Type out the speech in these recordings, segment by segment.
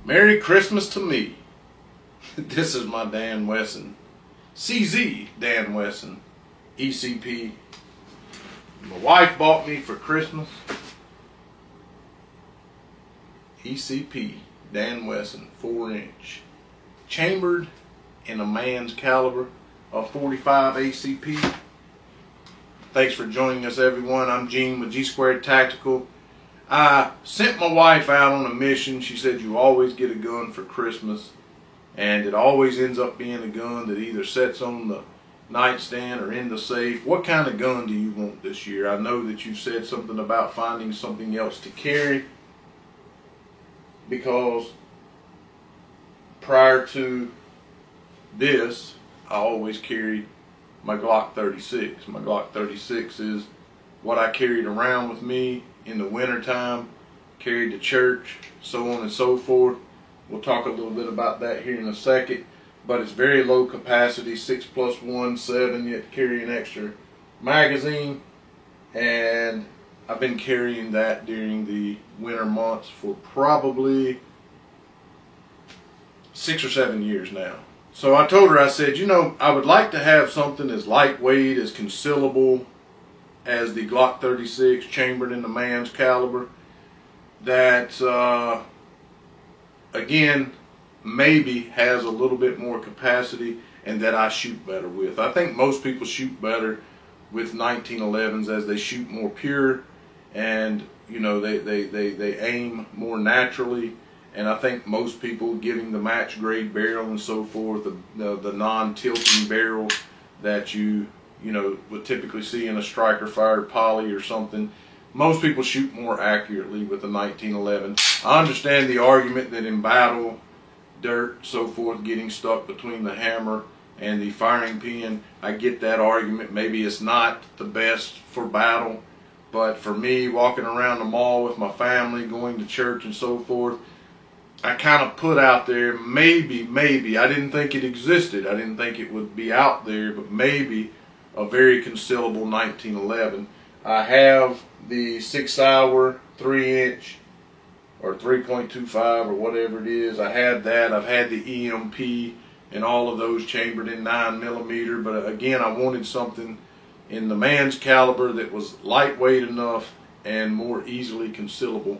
Merry Christmas to me. This is my Dan Wesson, CZ Dan Wesson, ECP. My wife bought me for Christmas ECP Dan Wesson 4-inch, chambered in a man's caliber of 45 ACP. Thanks for joining us, everyone. I'm Gene with G Squared Tactical. I sent my wife out on a mission. She said you always get a gun for Christmas, and it always ends up being a gun that either sits on the nightstand or in the safe. What kind of gun do you want this year? I know that you said something about finding something else to carry, because prior to this I always carried my Glock 36. My Glock 36 is what I carried around with me in the wintertime, carried to church, so on and so forth. We'll talk a little bit about that here in a second, but it's very low capacity, 6+1, 7, yet carry an extra magazine, and I've been carrying that during the winter months for probably 6 or 7 years now. So I told her, I said, you know, I would like to have something as lightweight, as concealable as the Glock 36 chambered in the man's caliber, that again maybe has a little bit more capacity and that I shoot better with. I think most people shoot better with 1911s as they shoot more pure, and you know they aim more naturally. And I think most people getting the match grade barrel and so forth, the non-tilting barrel that you know would typically see in a striker fired poly or something, most people shoot more accurately with the 1911. I understand the argument that in battle, dirt, so forth, getting stuck between the hammer and the firing pin. I get that argument. Maybe it's not the best for battle, but for me, walking around the mall with my family, going to church and so forth, I kind of put out there, maybe, I didn't think it existed. I didn't think it would be out there, but maybe a very concealable 1911. I have the 6 Hour 3-inch or 3.25 or whatever it is. I had that. I've had the EMP and all of those chambered in 9mm, but again, I wanted something in the man's caliber that was lightweight enough and more easily concealable.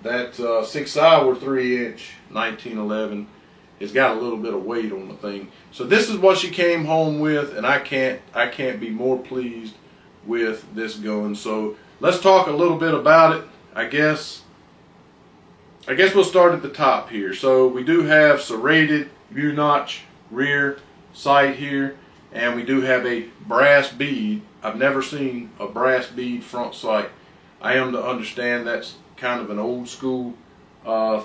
That 6 Hour 3-inch 1911 has got a little bit of weight on the thing. So this is what she came home with, and I can't be more pleased with this gun. So let's talk a little bit about it. I guess we'll start at the top here. So we do have serrated U-notch rear sight here, and we do have a brass bead. I've never seen a brass bead front sight. I am to understand that's kind of an old school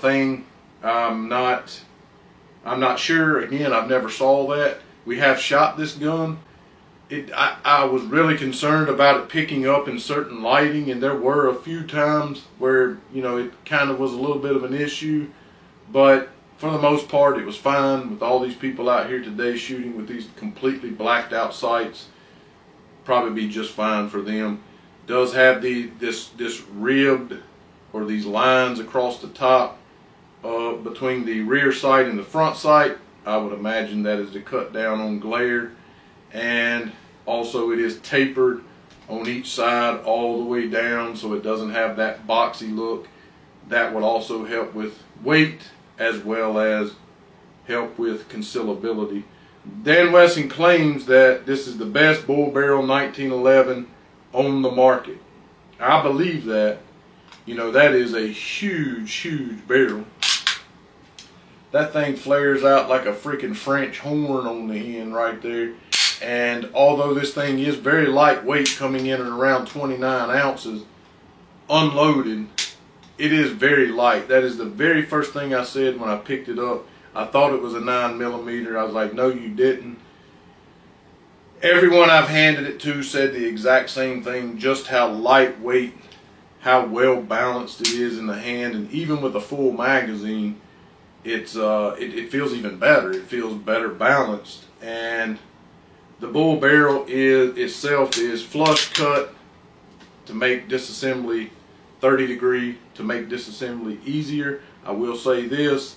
thing. I'm not sure. Again, I've never saw that. We have shot this gun. I was really concerned about it picking up in certain lighting, and there were a few times where, you know, it kind of was a little bit of an issue, but for the most part it was fine. With all these people out here today shooting with these completely blacked out sights, probably be just fine for them. Does have this ribbed, or these lines across the top between the rear sight and the front sight. I would imagine that is to cut down on glare, and also it is tapered on each side all the way down, so it doesn't have that boxy look. That would also help with weight as well as help with concealability. Dan Wesson claims that this is the best bull barrel 1911 on the market. I believe that. You know, that is a huge barrel. That thing flares out like a freaking French horn on the end right there. And although this thing is very lightweight, coming in at around 29 ounces unloaded, it is very light. That is the very first thing I said when I picked it up. I thought it was a 9mm. I was like, no, you didn't. Everyone I've handed it to said the exact same thing, just how lightweight, how well balanced it is in the hand, and even with a full magazine, it feels even better. It feels better balanced. And the bull barrel itself is flush cut to make disassembly 30 degree, to make disassembly easier. I will say this,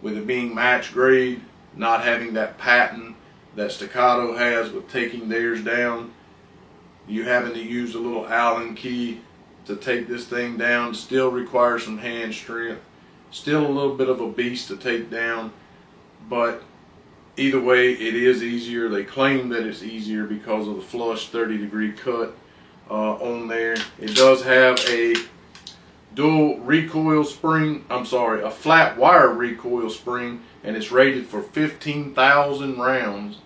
with it being match grade, not having that pattern that Staccato has with taking theirs down, you having to use a little Allen key to take this thing down still requires some hand strength. Still a little bit of a beast to take down, but either way, it is easier. They claim that it's easier because of the flush 30-degree cut on there. It does have a dual recoil spring, a flat wire recoil spring, and it's rated for 15,000 rounds.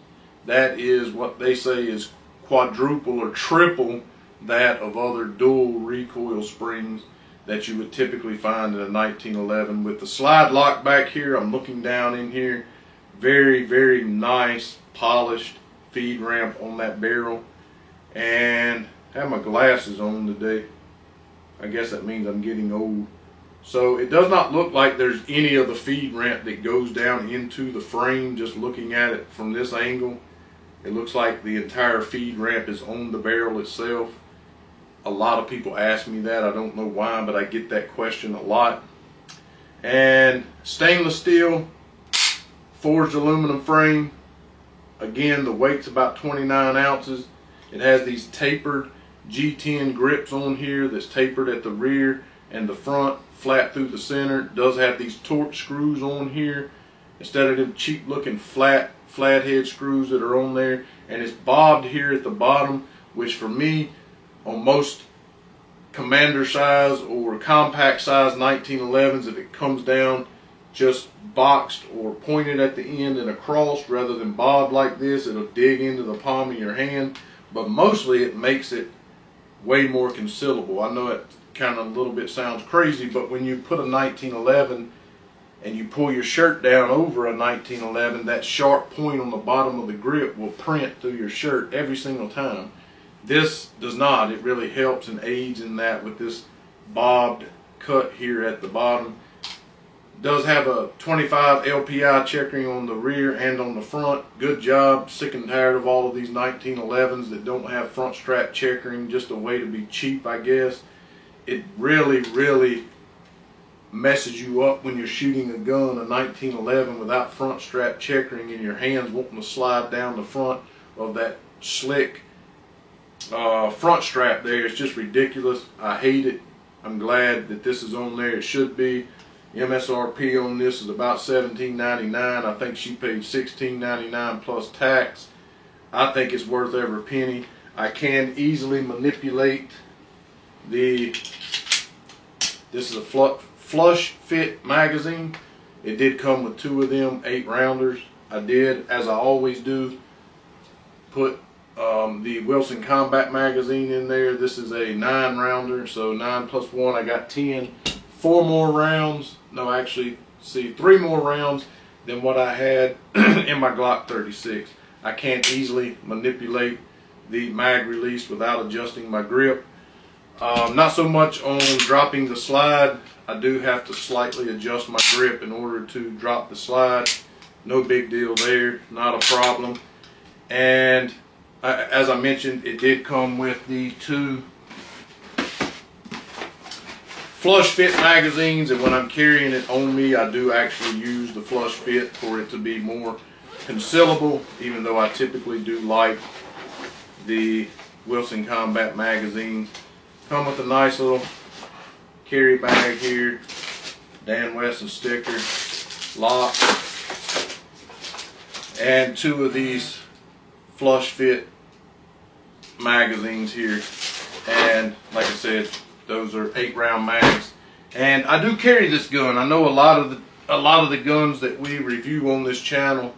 That is what they say is quadruple or triple that of other dual recoil springs that you would typically find in a 1911. With the slide lock back here, I'm looking down in here, very, very nice polished feed ramp on that barrel. And I have my glasses on today. I guess that means I'm getting old. So it does not look like there's any of the feed ramp that goes down into the frame. Just looking at it from this angle, it looks like the entire feed ramp is on the barrel itself. A lot of people ask me that. I don't know why, but I get that question a lot. And stainless steel, forged aluminum frame. Again, the weight's about 29 ounces. It has these tapered G10 grips on here that's tapered at the rear and the front, flat through the center. It does have these Torx screws on here instead of them cheap looking flathead screws that are on there. And it's bobbed here at the bottom, which for me, on most commander size or compact size 1911s, if it comes down just boxed or pointed at the end and across rather than bobbed like this, it'll dig into the palm of your hand. But mostly it makes it way more concealable. I know it kind of a little bit sounds crazy, but when you put a 1911 and you pull your shirt down over a 1911, that sharp point on the bottom of the grip will print through your shirt every single time. This does not. It really helps and aids in that with this bobbed cut here at the bottom. It does have a 25 LPI checkering on the rear and on the front. Good job. Sick and tired of all of these 1911s that don't have front strap checkering. Just a way to be cheap, I guess. It really, really messes you up when you're shooting a gun, a 1911, without front strap checkering and your hands wanting to slide down the front of that slick front strap there. It's just ridiculous. I hate it. I'm glad that this is on there. It should be. MSRP on this is about $17.99. I think she paid $16.99 plus tax. I think it's worth every penny. I can easily manipulate the, this is a flush fit magazine. It did come with 2 of them 8-rounders. I did, as I always do, put the Wilson Combat magazine in there. This is a 9-rounder, so 9 plus 1, I got 10. 4 more rounds, no, actually, see, 3 more rounds than what I had in my Glock 36. I can't easily manipulate the mag release without adjusting my grip. Not so much on dropping the slide. I do have to slightly adjust my grip in order to drop the slide. No big deal there, not a problem. And as I mentioned, it did come with the 2 flush fit magazines, and when I'm carrying it on me, I do actually use the flush fit for it to be more concealable, even though I typically do like the Wilson Combat magazine. Come with a nice little carry bag here, Dan Wesson sticker, lock, and 2 of these flush fit magazines here. And like I said, those are 8-round mags. And I do carry this gun. I know a lot of the guns that we review on this channel,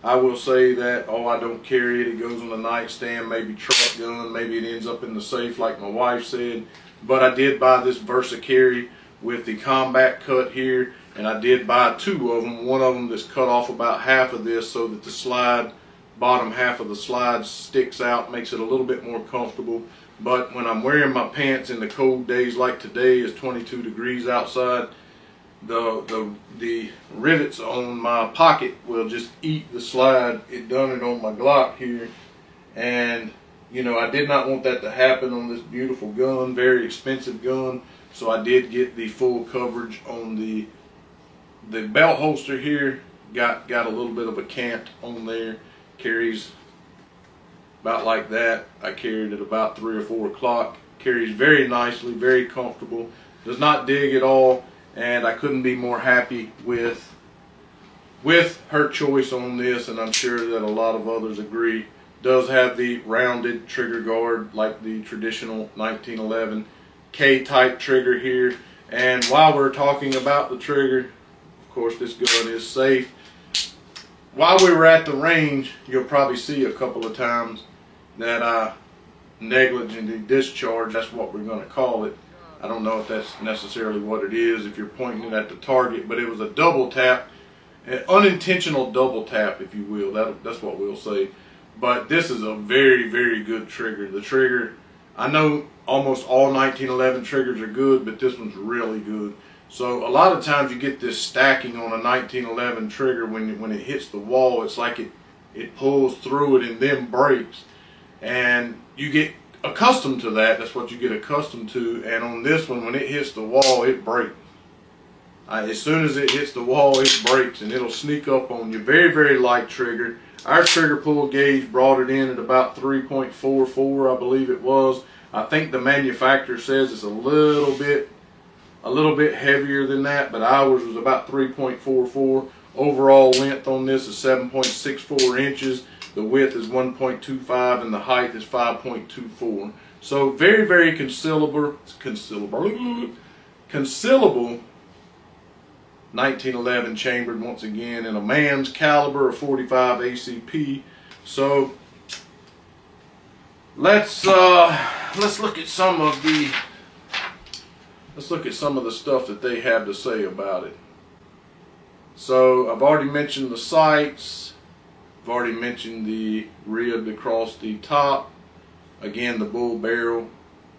I will say that, oh, I don't carry it. It goes on the nightstand, maybe truck gun, maybe it ends up in the safe like my wife said. But I did buy this Versa Carry with the combat cut here, and I did buy 2 of them. One of them that's cut off about half of this so that the slide, bottom half of the slide sticks out, makes it a little bit more comfortable. But when I'm wearing my pants in the cold days like today, it's 22 degrees outside, the rivets on my pocket will just eat the slide. It done it on my Glock here, and you know, I did not want that to happen on this beautiful gun, very expensive gun. So I did get the full coverage on the The belt holster here got a little bit of a cant on there. Carries about like that. I carried it about 3 or 4 o'clock. Carries very nicely, very comfortable. Does not dig at all, and I couldn't be more happy with her choice on this, and I'm sure that a lot of others agree. Does have the rounded trigger guard like the traditional 1911 K-type trigger here. And while we're talking about the trigger, of course this gun is safe. While we were at the range, you'll probably see a couple of times that I negligently discharged. That's what we're going to call it. I don't know if that's necessarily what it is if you're pointing it at the target, but it was a double tap, an unintentional double tap, if you will. That's what we'll say. But this is a very, very good trigger. The trigger, I know almost all 1911 triggers are good, but this one's really good. So a lot of times you get this stacking on a 1911 trigger when it hits the wall. It's like it pulls through it and then breaks. And you get accustomed to that. That's what you get accustomed to. And on this one, when it hits the wall, it breaks. As soon as it hits the wall, it breaks and it'll sneak up on you. Very, very light trigger. Our trigger pull gauge brought it in at about 3.44, I believe it was. I think the manufacturer says it's a little bit heavier than that, but ours was about 3.44. Overall length on this is 7.64 inches. The width is 1.25 and the height is 5.24. So very, very concealable 1911 chambered, once again, in a man's caliber of 45 ACP. So let's look at some of the stuff that they have to say about it. So I've already mentioned the sights. I've already mentioned the rib across the top. Again, the bull barrel.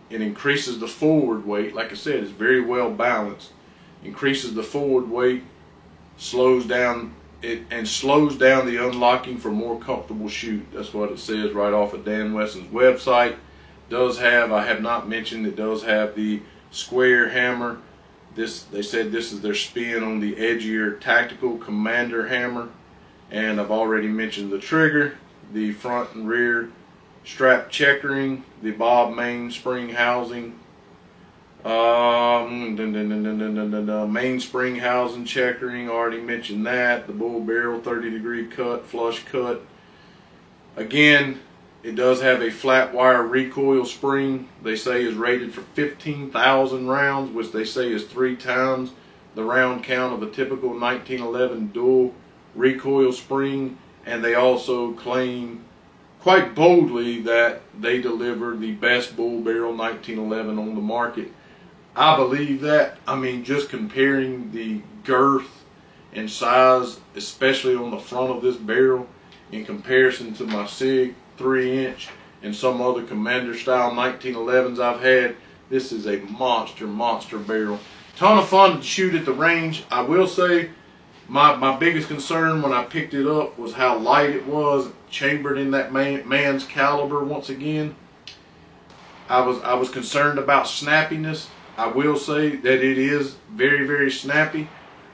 It increases the forward weight. Like I said, it's very well balanced. Increases the forward weight, slows down the unlocking for more comfortable shoot. That's what it says right off of Dan Wesson's website. Does have, I have not mentioned, it does have the square hammer. They said this is their spin on the edgier tactical commander hammer. And I've already mentioned the trigger, the front and rear strap checkering, the bob mainspring housing, mainspring housing checkering, already mentioned that. The bull barrel 30-degree cut, flush cut. Again, it does have a flat wire recoil spring. They say is rated for 15,000 rounds, which they say is 3 times the round count of a typical 1911 dual recoil spring. And they also claim quite boldly that they deliver the best bull barrel 1911 on the market. I believe that. I mean, just comparing the girth and size, especially on the front of this barrel, in comparison to my SIG 3-inch and some other commander style 1911s I've had, this is a monster barrel. Ton of fun to shoot at the range. I will say my biggest concern when I picked it up was how light it was, chambered in that man's caliber once again. I was concerned about snappiness. I will say that it is very, very snappy.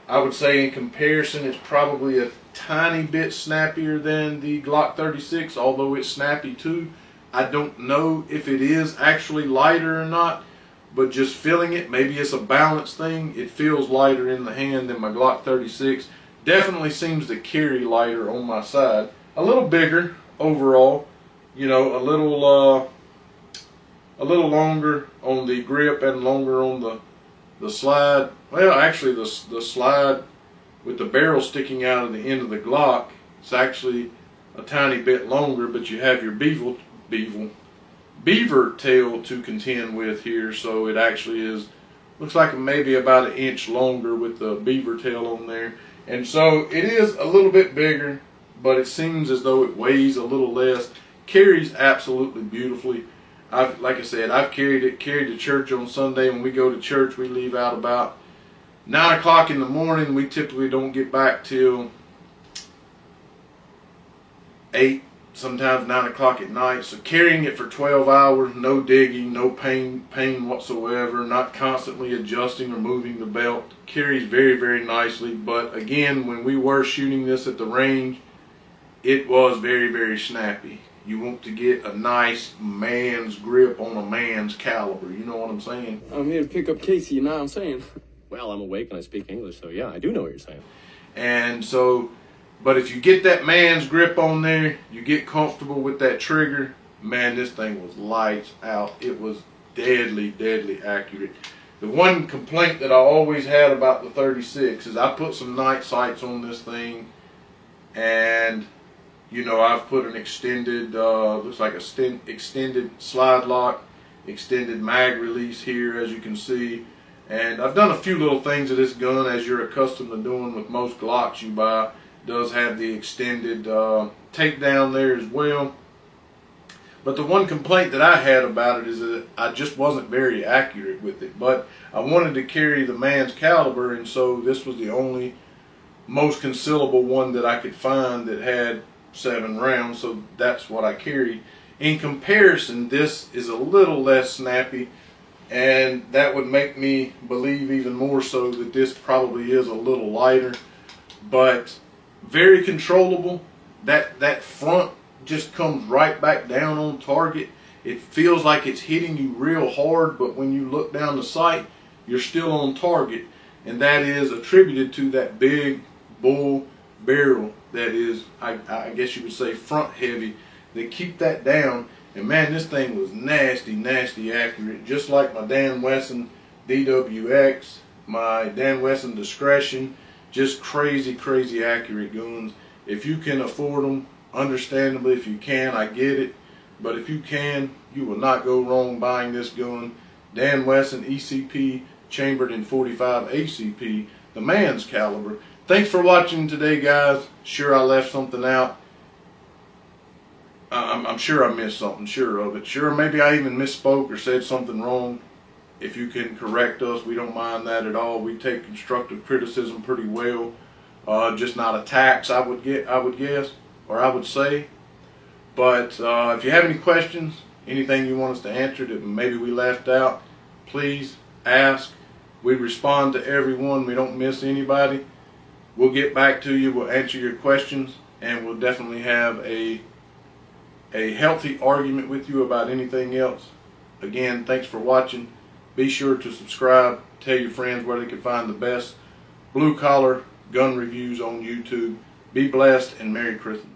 I would say in comparison it's probably a tiny bit snappier than the Glock 36, although it's snappy too. I don't know if it is actually lighter or not, but just feeling it, maybe it's a balance thing. It feels lighter in the hand than my Glock 36. Definitely seems to carry lighter on my side. A little bigger overall, you know, a little longer on the grip and longer on the slide. Well, actually the slide with the barrel sticking out of the end of the Glock, it's actually a tiny bit longer, but you have your beaver tail to contend with here, so it actually is, looks like maybe about 1 inch longer with the beaver tail on there. And so it is a little bit bigger, but it seems as though it weighs a little less. Carries absolutely beautifully. Like I said, I've carried to church on Sunday. When we go to church, we leave out about 9 o'clock in the morning. We typically don't get back till 8, sometimes 9 o'clock at night. So carrying it for 12 hours, no digging, no pain whatsoever, not constantly adjusting or moving the belt, carries very, very nicely. But again, when we were shooting this at the range, it was very, very snappy. You want to get a nice man's grip on a man's caliber. You know what I'm saying? I'm here to pick up Casey, you know what I'm saying? Well, I'm awake and I speak English, so yeah, I do know what you're saying. And so, but if you get that man's grip on there, you get comfortable with that trigger, man, this thing was lights out. It was deadly, deadly accurate. The one complaint that I always had about the 36 is I put some night sights on this thing, and you know, I've put an extended, looks like a extended slide lock, extended mag release here, as you can see. And I've done a few little things to this gun, as you're accustomed to doing with most Glocks you buy. It does have the extended takedown there as well. But the one complaint that I had about it is that I just wasn't very accurate with it. But I wanted to carry the man's caliber, and so this was the only most concealable one that I could find that had 7 rounds, so that's what I carried. In comparison, this is a little less snappy, and that would make me believe even more so that this probably is a little lighter, but very controllable. That front just comes right back down on target. It feels like it's hitting you real hard, but when you look down the sight, you're still on target, and that is attributed to that big bull barrel that is, I guess you would say, front heavy. They keep that down, and man, this thing was nasty, nasty accurate, just like my Dan Wesson DWX, my Dan Wesson Discretion, just crazy, crazy accurate guns. If you can afford them, understandably, if you can, I get it, but if you can, you will not go wrong buying this gun. Dan Wesson ECP, chambered in 45 ACP, the man's caliber. Thanks for watching today, guys. Sure, I left something out. I'm sure I missed something, sure of it. Sure, maybe I even misspoke or said something wrong. If you can correct us, we don't mind that at all. We take constructive criticism pretty well. Just not attacks, I would guess, or I would say. But if you have any questions, anything you want us to answer that maybe we left out, please ask. We respond to everyone. We don't miss anybody. We'll get back to you. We'll answer your questions, and we'll definitely have a healthy argument with you about anything else. Again, thanks for watching. Be sure to subscribe. Tell your friends where they can find the best blue collar gun reviews on YouTube. Be blessed and Merry Christmas.